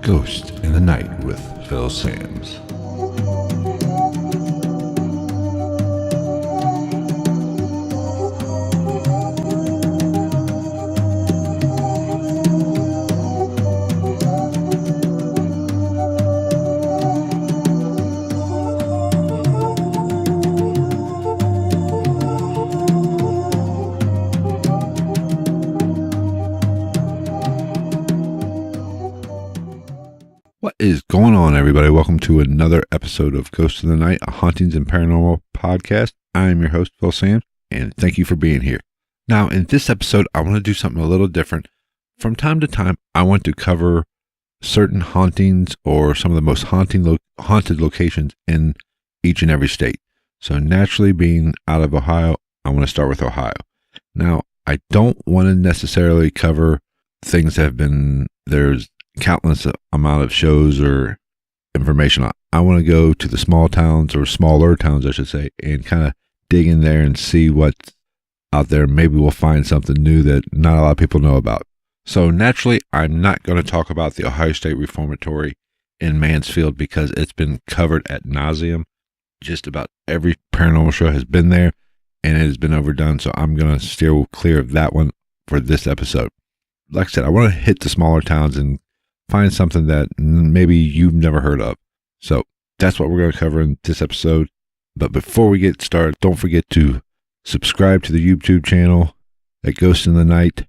Ghost in the Night with Phil Sams. What is going on, everybody? Welcome to another episode of Ghost in the Night, a Haunting'S and Paranormal podcast. I am your host, Phil Sams, and thank you for being here. Now, in this episode, I want to do something a little different. From time to time, I want to cover certain hauntings or some of the most haunted locations in each and every state. So naturally, being out of Ohio, I want to start with Ohio. Now, I don't want to necessarily cover things that have been, there's countless amount of shows or information. I want to go to the small towns, or smaller towns, I should say, and kind of dig in there and see what's out there. Maybe we'll find something new that not a lot of people know about. So naturally, I'm not going to talk about the Ohio State Reformatory in Mansfield because it's been covered ad nauseum. Just about every paranormal show has been there and it has been overdone. So I'm going to steer clear of that one for this episode. Like I said, I want to hit the smaller towns and find something that maybe you've never heard of. So that's what we're going to cover in this episode. But before we get started, don't forget to subscribe to the YouTube channel at Ghost in the Night.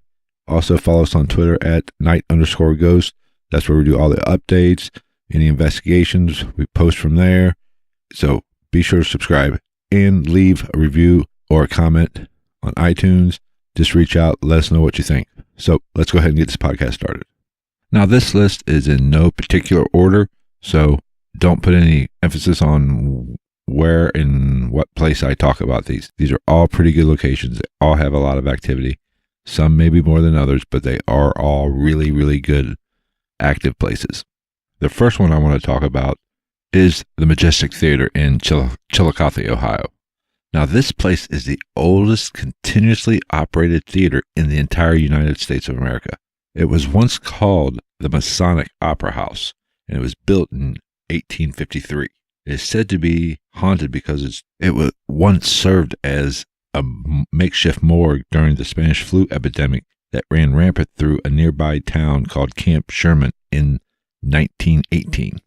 Also follow us on Twitter at night_ghost. That's where we do all the updates, any investigations, we post from there. So be sure to subscribe and leave a review or a comment on iTunes. Just reach out, let us know what you think. So let's go ahead and get this podcast started. Now, this list is in no particular order, so don't put any emphasis on where and what place I talk about these. These are all pretty good locations. They all have a lot of activity. Some maybe more than others, but they are all really, really good active places. The first one I want to talk about is the Majestic Theatre in Chillicothe, Ohio. Now, this place is the oldest continuously operated theater in the entire United States of America. It was once called the Masonic Opera House, and it was built in 1853. It is said to be haunted because it was once served as a makeshift morgue during the Spanish flu epidemic that ran rampant through a nearby town called Camp Sherman in 1918.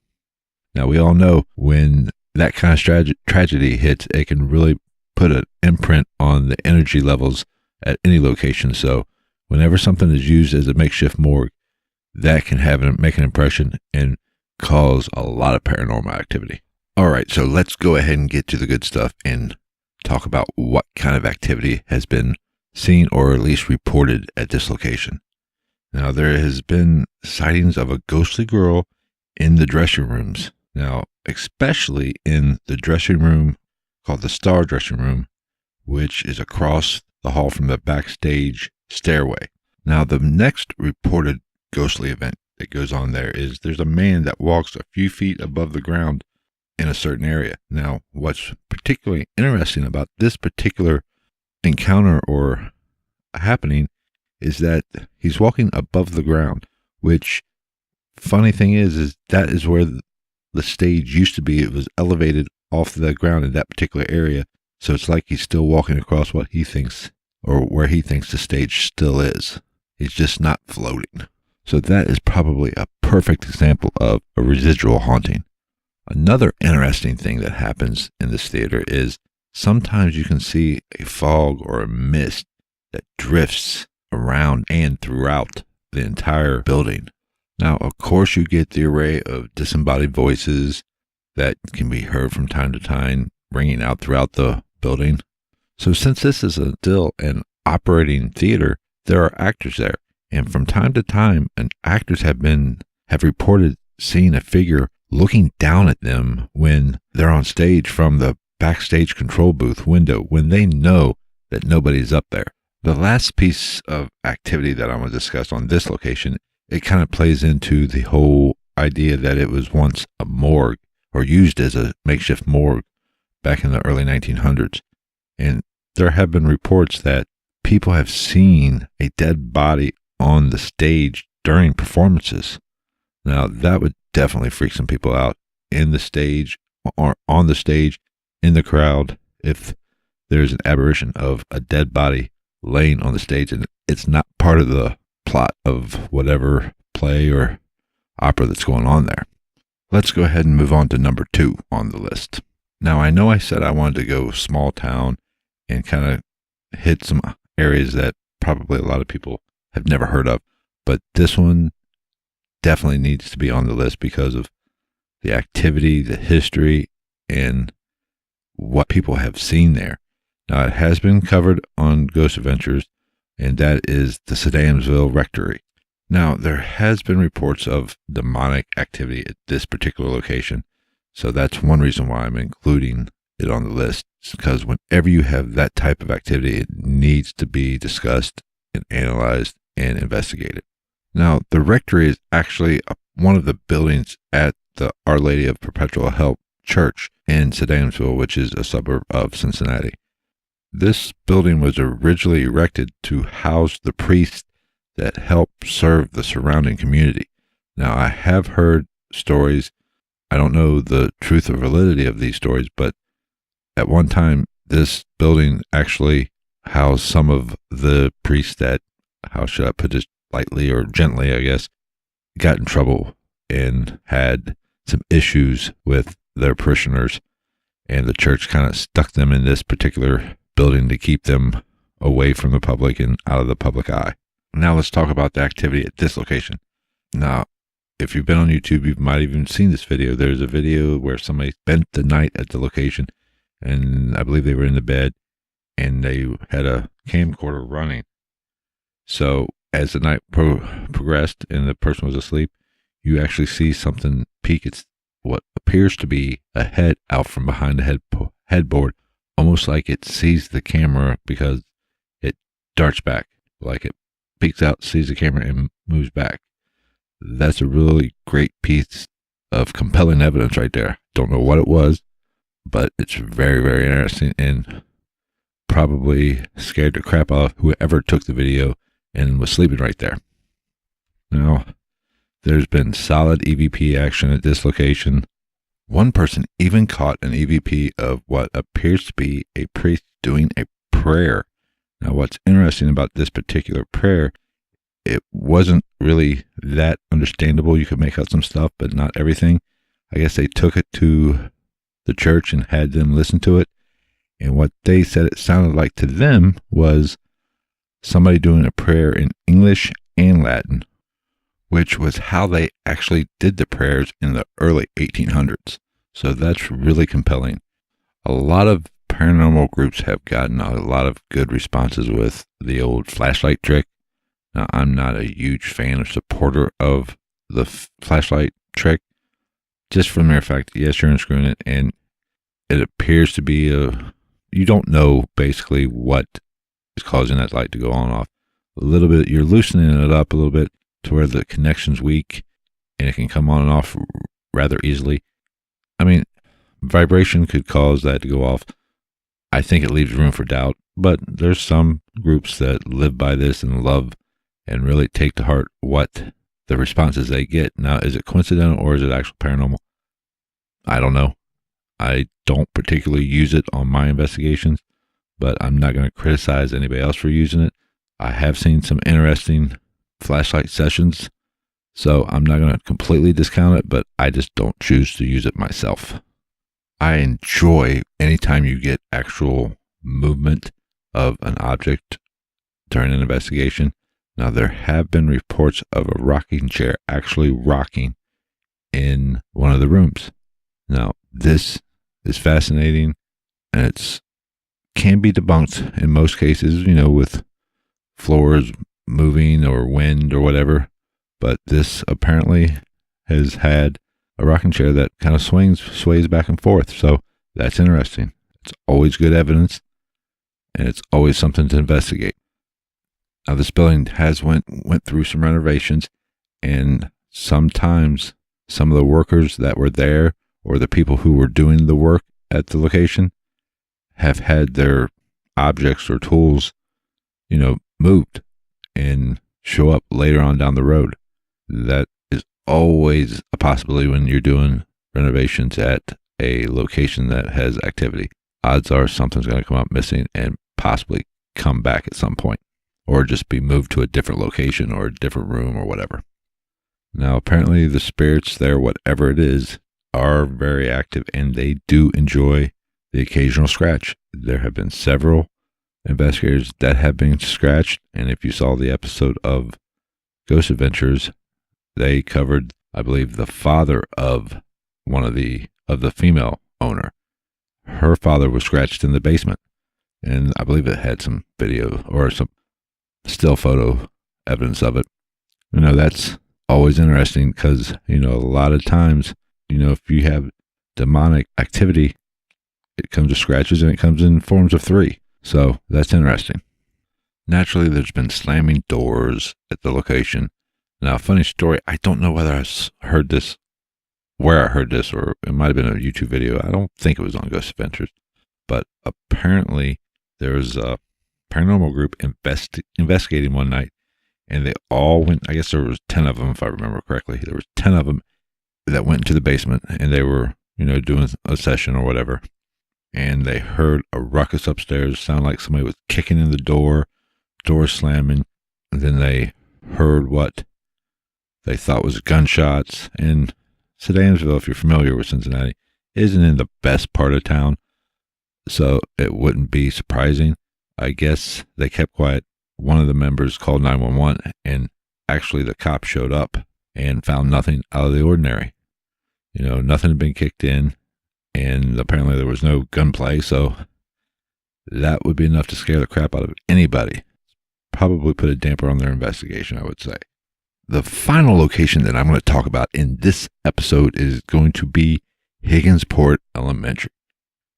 Now, we all know when that kind of tragedy hits, it can really put an imprint on the energy levels at any location. So whenever something is used as a makeshift morgue, that can make an impression and cause a lot of paranormal activity. All right, so let's go ahead and get to the good stuff and talk about what kind of activity has been seen or at least reported at this location. Now, there has been sightings of a ghostly girl in the dressing rooms. Now, especially in the dressing room called the Star Dressing Room, which is across the hall from the backstage stairway. Now, the next reported ghostly event that goes on there is there's a man that walks a few feet above the ground in a certain area. Now, what's particularly interesting about this particular encounter or happening is that he's walking above the ground, which, funny thing is that is where the stage used to be. It was elevated off the ground in that particular area. So it's like he's still walking across what he thinks, or where he thinks the stage still is. He's just not floating. So that is probably a perfect example of a residual haunting. Another interesting thing that happens in this theater is sometimes you can see a fog or a mist that drifts around and throughout the entire building. Now, of course, you get the array of disembodied voices that can be heard from time to time ringing out throughout the building. So since this is still an operating theater, there are actors there. And from time to time, actors have reported seeing a figure looking down at them when they're on stage from the backstage control booth window when they know that nobody's up there. The last piece of activity that I'm going to discuss on this location, it kind of plays into the whole idea that it was once a morgue or used as a makeshift morgue back in the early 1900s. And there have been reports that people have seen a dead body on the stage during performances. Now, that would definitely freak some people out in the stage or on the stage in the crowd if there's an apparition of a dead body laying on the stage and it's not part of the plot of whatever play or opera that's going on there. Let's go ahead and move on to number 2 on the list. Now, I know I said I wanted to go small town and kind of hit some areas that probably a lot of people have never heard of, but this one definitely needs to be on the list because of the activity, the history, and what people have seen there. Now, it has been covered on Ghost Adventures, and that is the Sedamsville Rectory. Now, there has been reports of demonic activity at this particular location, so that's one reason why I'm including it on the list, because whenever you have that type of activity, it needs to be discussed and analyzed and investigated. Now, the Rectory is actually one of the buildings at the Our Lady of Perpetual Help Church in Sedamsville, which is a suburb of Cincinnati. This building was originally erected to house the priests that help serve the surrounding community. Now, I have heard stories. I don't know the truth or validity of these stories, but at one time, this building actually housed some of the priests that, how should I put this lightly or gently, I guess, got in trouble and had some issues with their parishioners, and the church kind of stuck them in this particular building to keep them away from the public and out of the public eye. Now let's talk about the activity at this location. Now, if you've been on YouTube, you might have even seen this video. There's a video where somebody spent the night at the location, and I believe they were in the bed, and they had a camcorder running. So as the night progressed and the person was asleep, you actually see something peek. It's what appears to be a head out from behind the headboard, almost like it sees the camera because it darts back, like it peeks out, sees the camera, and moves back. That's a really great piece of compelling evidence right there. Don't know what it was, but it's very, very interesting and probably scared the crap out of whoever took the video and was sleeping right there. Now, there's been solid EVP action at this location. One person even caught an EVP of what appears to be a priest doing a prayer. Now, what's interesting about this particular prayer, it wasn't really that understandable. You could make out some stuff, but not everything. I guess they took it to the church and had them listen to it. And what they said it sounded like to them was somebody doing a prayer in English and Latin, which was how they actually did the prayers in the early 1800s. So that's really compelling. A lot of paranormal groups have gotten a lot of good responses with the old flashlight trick. Now, I'm not a huge fan or supporter of the flashlight trick, just for the mere fact that, yes, you're unscrewing it, and it appears to be you don't know basically what is causing that light to go on and off. A little bit, you're loosening it up a little bit to where the connection's weak, and it can come on and off rather easily. I mean, vibration could cause that to go off. I think it leaves room for doubt, but there's some groups that live by this and love and really take to heart what the responses they get. Now, is it coincidental or is it actual paranormal? I don't know. I don't particularly use it on my investigations, but I'm not going to criticize anybody else for using it. I have seen some interesting flashlight sessions, so I'm not going to completely discount it, but I just don't choose to use it myself. I enjoy anytime you get actual movement of an object during an investigation. Now, there have been reports of a rocking chair actually rocking in one of the rooms. Now, this is fascinating, and it can be debunked in most cases, with floors moving or wind or whatever. But this apparently has had a rocking chair that kind of sways back and forth. So that's interesting. It's always good evidence, and it's always something to investigate. Now, this building has went through some renovations, and sometimes some of the workers that were there or the people who were doing the work at the location have had their objects or tools, moved. And show up later on down the road. That is always a possibility when you're doing renovations at a location that has activity. Odds are something's going to come up missing and possibly come back at some point, or just be moved to a different location or a different room or whatever. Now, apparently the spirits there, whatever it is, are very active, and they do enjoy the occasional scratch. There have been several investigators that have been scratched, and if you saw the episode of Ghost Adventures, they covered, I believe, the father of one of the female owner. Her father was scratched in the basement, and I believe it had some video or some still photo evidence of it. That's always interesting because, a lot of times, if you have demonic activity, it comes to scratches and it comes in forms of 3. So that's interesting. Naturally, there's been slamming doors at the location. Now, funny story, I don't know whether I heard this, where I heard this, or it might have been a YouTube video. I don't think it was on Ghost Adventures, but apparently there was a paranormal group investigating one night, and they all went, I guess there was 10 of them, if I remember correctly. There was 10 of them that went into the basement, and they were, doing a session or whatever. And they heard a ruckus upstairs, sound like somebody was kicking in the door slamming. And then they heard what they thought was gunshots. And Sedansville, if you're familiar with Cincinnati, isn't in the best part of town, so it wouldn't be surprising. I guess they kept quiet. One of the members called 911, and actually the cops showed up and found nothing out of the ordinary. Nothing had been kicked in, and apparently there was no gunplay, so that would be enough to scare the crap out of anybody. Probably put a damper on their investigation, I would say. The final location that I'm going to talk about in this episode is going to be Higginsport Elementary.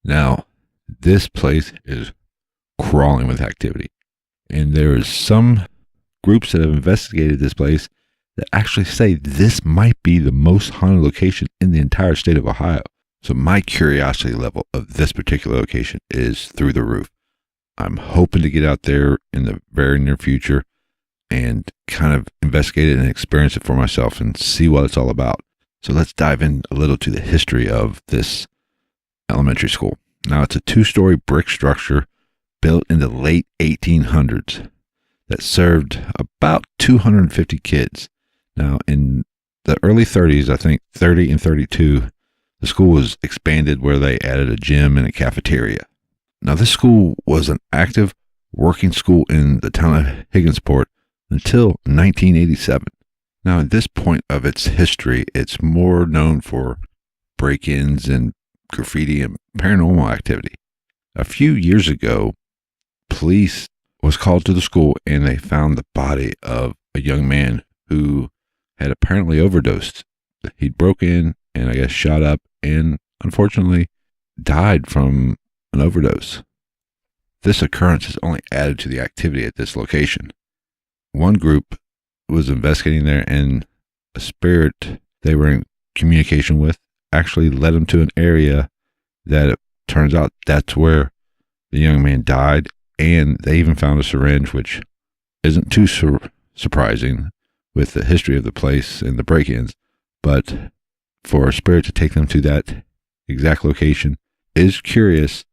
Now, this place is crawling with activity, and there is some groups that have investigated this place that actually say this might be the most haunted location in the entire state of Ohio. So my curiosity level of this particular location is through the roof. I'm hoping to get out there in the very near future and kind of investigate it and experience it for myself and see what it's all about. So let's dive in a little to the history of this elementary school. Now, it's a 2-story brick structure built in the late 1800s that served about 250 kids. Now, in the early 30s, I think 30 and 32, the school was expanded where they added a gym and a cafeteria. Now, this school was an active working school in the town of Higginsport until 1987. Now, at this point of its history, it's more known for break-ins and graffiti and paranormal activity. A few years ago, police was called to the school, and they found the body of a young man who had apparently overdosed. He'd broke in and I guess shot up and unfortunately died from an overdose. This occurrence has only added to the activity at this location. One group was investigating there, and a spirit they were in communication with actually led them to an area that it turns out that's where the young man died, and they even found a syringe, which isn't too surprising with the history of the place and the break-ins, but for a spirit to take them to that exact location is curious,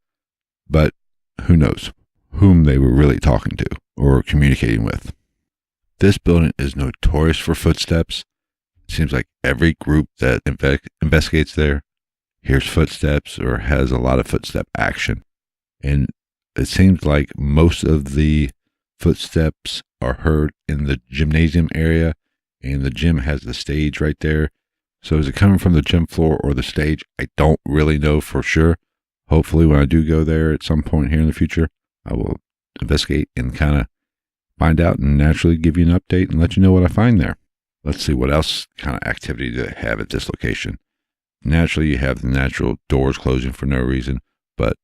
but who knows whom they were really talking to or communicating with. This building is notorious for footsteps. It seems like every group that investigates there hears footsteps or has a lot of footstep action. And it seems like most of the footsteps are heard in the gymnasium area, and the gym has the stage right there. So is it coming from the gym floor or the stage? I don't really know for sure. Hopefully when I do go there at some point here in the future, I will investigate and kind of find out and naturally give you an update and let you know what I find there. Let's see what else kind of activity do they have at this location. Naturally, you have the natural doors closing for no reason, but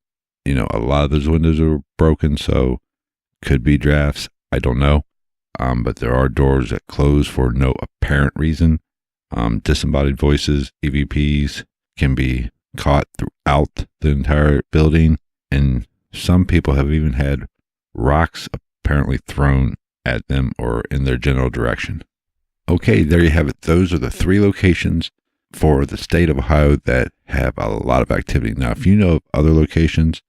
a lot of those windows are broken, so could be drafts. I don't know. But there are doors that close for no apparent reason. Disembodied voices, EVPs, can be caught throughout the entire building, and some people have even had rocks apparently thrown at them or in their general direction. Okay, there you have it. Those are the 3 locations for the state of Ohio that have a lot of activity. Now, if you know of other locations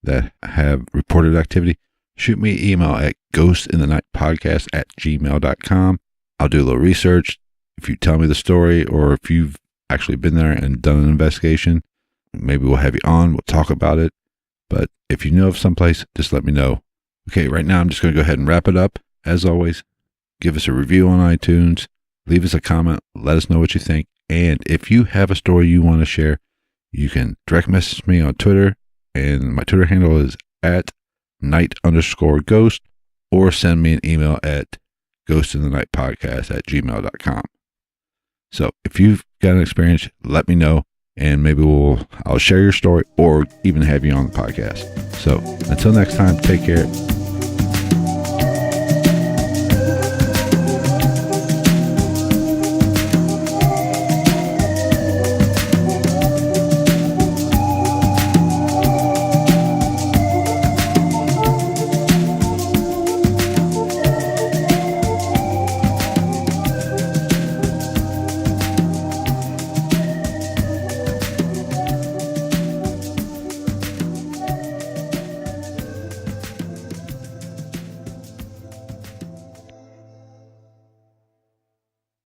that have reported activity, shoot me an email at ghostinthenightpodcast@gmail.com. I'll do a little research. If you tell me the story, or if you've actually been there and done an investigation, maybe we'll have you on. We'll talk about it. But if you know of someplace, just let me know. Okay, right now I'm just going to go ahead and wrap it up. As always, give us a review on iTunes. Leave us a comment. Let us know what you think. And if you have a story you want to share, you can direct message me on Twitter. And my Twitter handle is @night_ghost, or send me an email at ghostinthenightpodcast@gmail.com. So if you've got an experience, let me know, and maybe I'll share your story or even have you on the podcast. So until next time, take care.